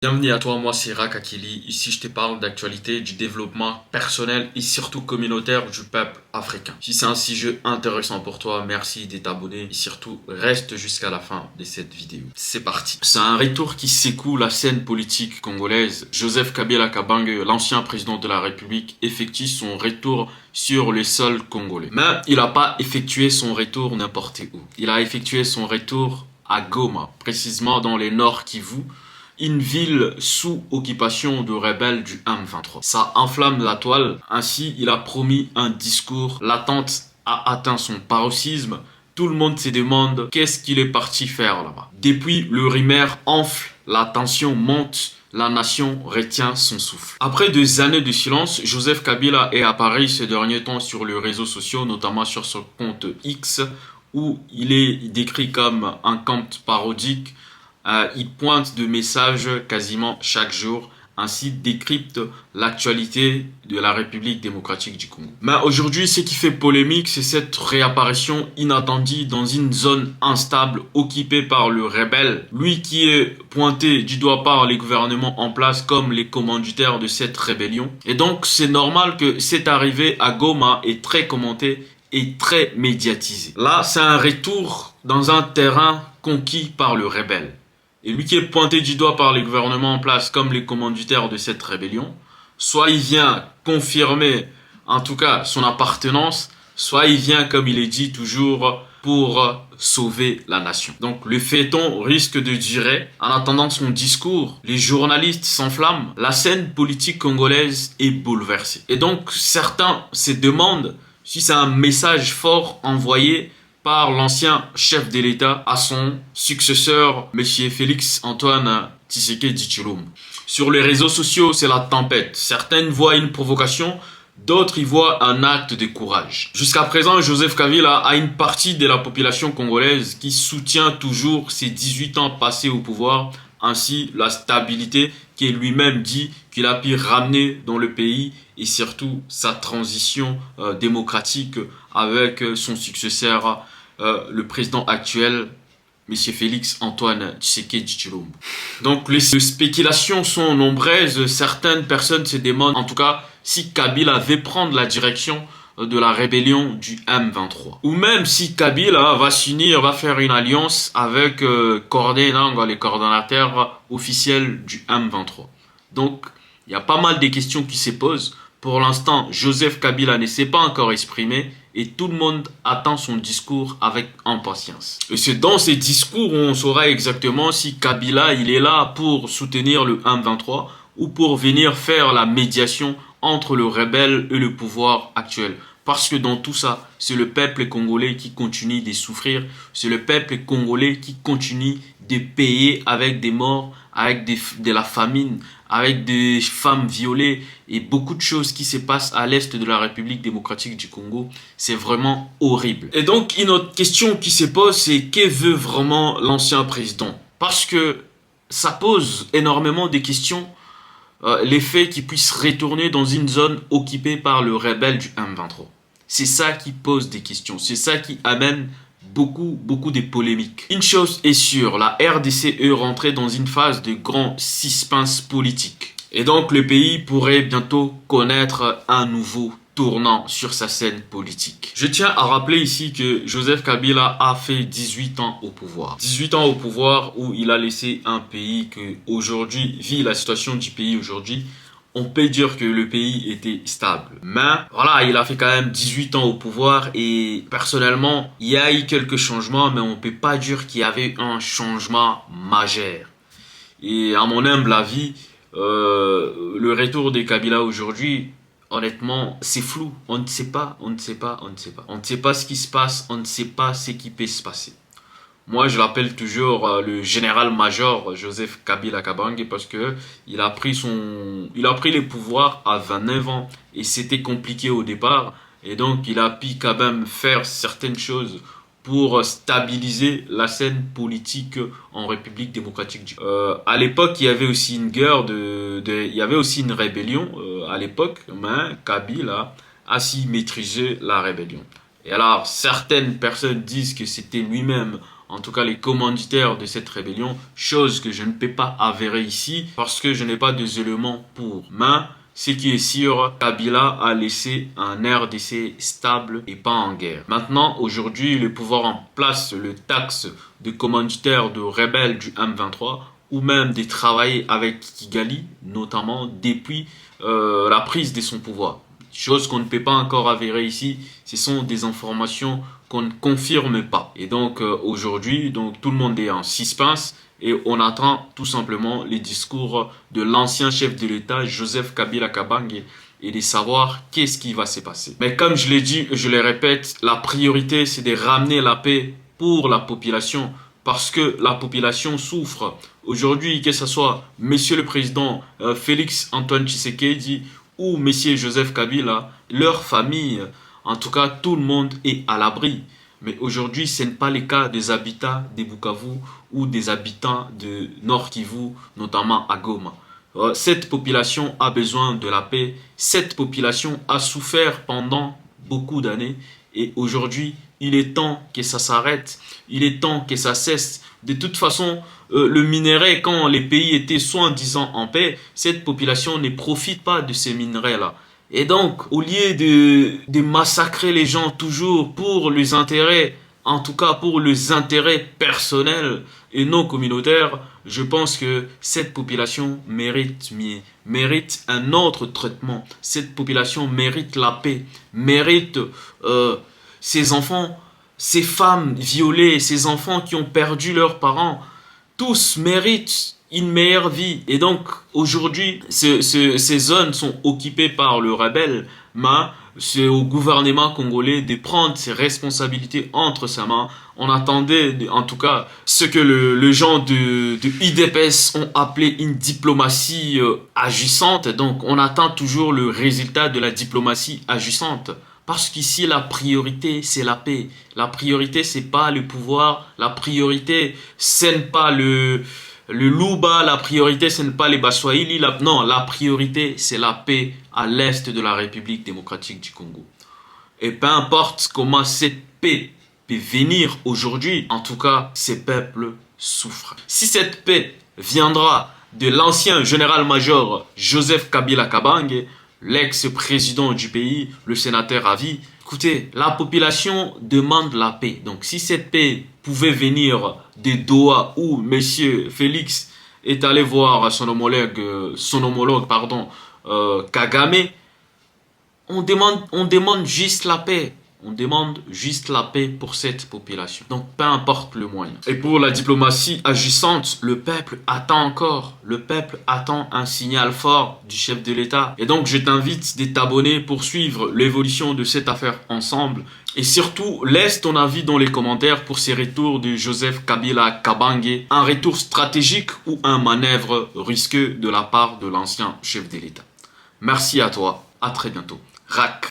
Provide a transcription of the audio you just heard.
Bienvenue à toi, moi c'est Rakakili. Ici je te parle d'actualité, du développement personnel et surtout communautaire du peuple africain. Si c'est un sujet intéressant pour toi, merci d'être abonné et surtout reste jusqu'à la fin de cette vidéo. C'est parti. C'est un retour qui secoue la scène politique congolaise. Joseph Kabila Kabange, l'ancien président de la République, effectue son retour sur le sol congolais. Mais il n'a pas effectué son retour n'importe où. Il a effectué son retour à Goma, précisément dans les Nord Kivu, une ville sous occupation de rebelles du M23. Ça enflamme la toile. Ainsi, il a promis un discours. L'attente a atteint son paroxysme. Tout le monde se demande qu'est-ce qu'il est parti faire là-bas. Depuis, le Rimer enfle, la tension monte. La nation retient son souffle. Après 2 années de silence, Joseph Kabila est apparu ces derniers temps sur les réseaux sociaux, notamment sur son compte X, où il est décrit comme un compte parodique. Il pointe de messages quasiment chaque jour, ainsi décrypte l'actualité de la République démocratique du Congo. Mais aujourd'hui, ce qui fait polémique, c'est cette réapparition inattendue dans une zone instable occupée par le rebelle. Lui qui est pointé du doigt par les gouvernements en place comme les commanditaires de cette rébellion. Et donc, c'est normal que cette arrivée à Goma est très commentée et très médiatisée. Là, c'est un retour dans un terrain conquis par le rebelle. Et lui qui est pointé du doigt par les gouvernements en place comme les commanditaires de cette rébellion, soit il vient confirmer en tout cas son appartenance, soit il vient, comme il est dit toujours, pour sauver la nation. Donc le feuilleton risque de durer. En attendant son discours, les journalistes s'enflamment, la scène politique congolaise est bouleversée. Et donc certains se demandent si c'est un message fort envoyé par l'ancien chef de l'État à son successeur, M. Félix Antoine Tshisekedi Tshilombo. Sur les réseaux sociaux, c'est la tempête. Certaines voient une provocation, d'autres y voient un acte de courage. Jusqu'à présent, Joseph Kabila a une partie de la population congolaise qui soutient toujours ses 18 ans passés au pouvoir, ainsi la stabilité qu'il lui-même dit qu'il a pu ramener dans le pays et surtout sa transition démocratique avec son successeur, le président actuel, M. Félix Antoine Tshisekedi Tshilombo. Donc les spéculations sont nombreuses. Certaines personnes se demandent en tout cas si Kabila veut prendre la direction de la rébellion du M23. Ou même si Kabila va s'unir, va faire une alliance avec Cordé Nango, les coordonnateurs officiels du M23. Donc il y a pas mal de questions qui se posent. Pour l'instant, Joseph Kabila ne s'est pas encore exprimé et tout le monde attend son discours avec impatience. Et c'est dans ces discours où on saura exactement si Kabila il est là pour soutenir le M23 ou pour venir faire la médiation entre le rebelle et le pouvoir actuel. Parce que dans tout ça, c'est le peuple congolais qui continue de souffrir, c'est le peuple congolais qui continue de payer avec des morts, avec de la famine, avec des femmes violées et beaucoup de choses qui se passent à l'est de la République démocratique du Congo. C'est vraiment horrible. Et donc, une autre question qui se pose, c'est que veut vraiment l'ancien président? Parce que ça pose énormément de questions. Les faits qui puissent retourner dans une zone occupée par le rebelle du M23. C'est ça qui pose des questions. C'est ça qui amène beaucoup de polémiques. Une chose est sûre, la RDC est rentrée dans une phase de grand suspense politique. Et donc le pays pourrait bientôt connaître un nouveau tournant sur sa scène politique. Je tiens à rappeler ici que Joseph Kabila a fait 18 ans au pouvoir. 18 ans au pouvoir où il a laissé un pays que aujourd'hui, vu la situation du pays aujourd'hui, on peut dire que le pays était stable. Mais voilà, il a fait quand même 18 ans au pouvoir et personnellement, il y a eu quelques changements, mais on ne peut pas dire qu'il y avait un changement majeur. Et à mon humble avis, le retour de Kabila aujourd'hui, honnêtement, c'est flou. On ne sait pas. On ne sait pas ce qui se passe, on ne sait pas ce qui peut se passer. Moi, je l'appelle toujours le général-major Joseph Kabila Kabange parce que il a pris les pouvoirs à 29 ans et c'était compliqué au départ. Et donc, il a pu quand même faire certaines choses pour stabiliser la scène politique en République démocratique du Congo. À l'époque, il y avait aussi une guerre, il y avait aussi une rébellion à l'époque, mais Kabila a su maîtriser la rébellion. Et alors, certaines personnes disent que c'était lui-même en tout cas les commanditaires de cette rébellion, chose que je ne peux pas avérer ici parce que je n'ai pas des éléments pour. Mais ce qui est sûr, Kabila a laissé un RDC stable et pas en guerre. Maintenant, aujourd'hui, le pouvoir en place le taxe de commanditaires de rebelles du M23 ou même de travailler avec Kigali, notamment depuis la prise de son pouvoir. Chose qu'on ne peut pas encore avérer ici, ce sont des informations qu'on ne confirme pas. Et donc aujourd'hui, tout le monde est en suspense et on attend tout simplement les discours de l'ancien chef de l'État, Joseph Kabila Kabange, et de savoir qu'est-ce qui va se passer. Mais comme je l'ai dit, je le répète, la priorité c'est de ramener la paix pour la population parce que la population souffre. Aujourd'hui, que ce soit Monsieur le Président Félix Antoine Tshisekedi ou Monsieur Joseph Kabila, leur famille, en tout cas tout le monde est à l'abri. Mais aujourd'hui, ce n'est pas le cas des habitants de Bukavu ou des habitants de Nord Kivu, notamment à Goma. Cette population a besoin de la paix. Cette population a souffert pendant beaucoup d'années. Et aujourd'hui, il est temps que ça s'arrête. Il est temps que ça cesse. De toute façon, le minerai, quand les pays étaient soi-disant en paix, cette population ne profite pas de ces minerais-là. Et donc, au lieu de massacrer les gens toujours pour les intérêts, en tout cas pour les intérêts personnels et non communautaires, je pense que cette population mérite mieux, mérite un autre traitement. Cette population mérite la paix, mérite ces enfants, ces femmes violées, ces enfants qui ont perdu leurs parents. Tous méritent une meilleure vie. Et donc, aujourd'hui, ces zones sont occupées par le rebelle, mais c'est au gouvernement congolais de prendre ses responsabilités entre ses mains. On attendait, en tout cas, ce que les gens de IDPS ont appelé une diplomatie agissante. Donc, on attend toujours le résultat de la diplomatie agissante. Parce qu'ici, la priorité, c'est la paix. La priorité, c'est pas le pouvoir. La priorité, ce n'est pas le Louba, la priorité, ce n'est pas les Baswahili. Non, la priorité, c'est la paix à l'est de la République démocratique du Congo. Et peu importe comment cette paix peut venir aujourd'hui, en tout cas, ces peuples souffrent. Si cette paix viendra de l'ancien général-major Joseph Kabila Kabange, l'ex-président du pays, le sénateur à vie, écoutez, la population demande la paix. Donc, si cette paix pouvait venir de Doha où M. Félix est allé voir son homologue, Kagame, on demande juste la paix. On demande juste la paix pour cette population. Donc, peu importe le moyen. Et pour la diplomatie agissante, le peuple attend encore. Le peuple attend un signal fort du chef de l'État. Et donc, je t'invite de t'abonner pour suivre l'évolution de cette affaire ensemble. Et surtout, laisse ton avis dans les commentaires pour ces retours de Joseph Kabila Kabange. Un retour stratégique ou un manœuvre risqué de la part de l'ancien chef de l'État. Merci à toi. À très bientôt. RAC.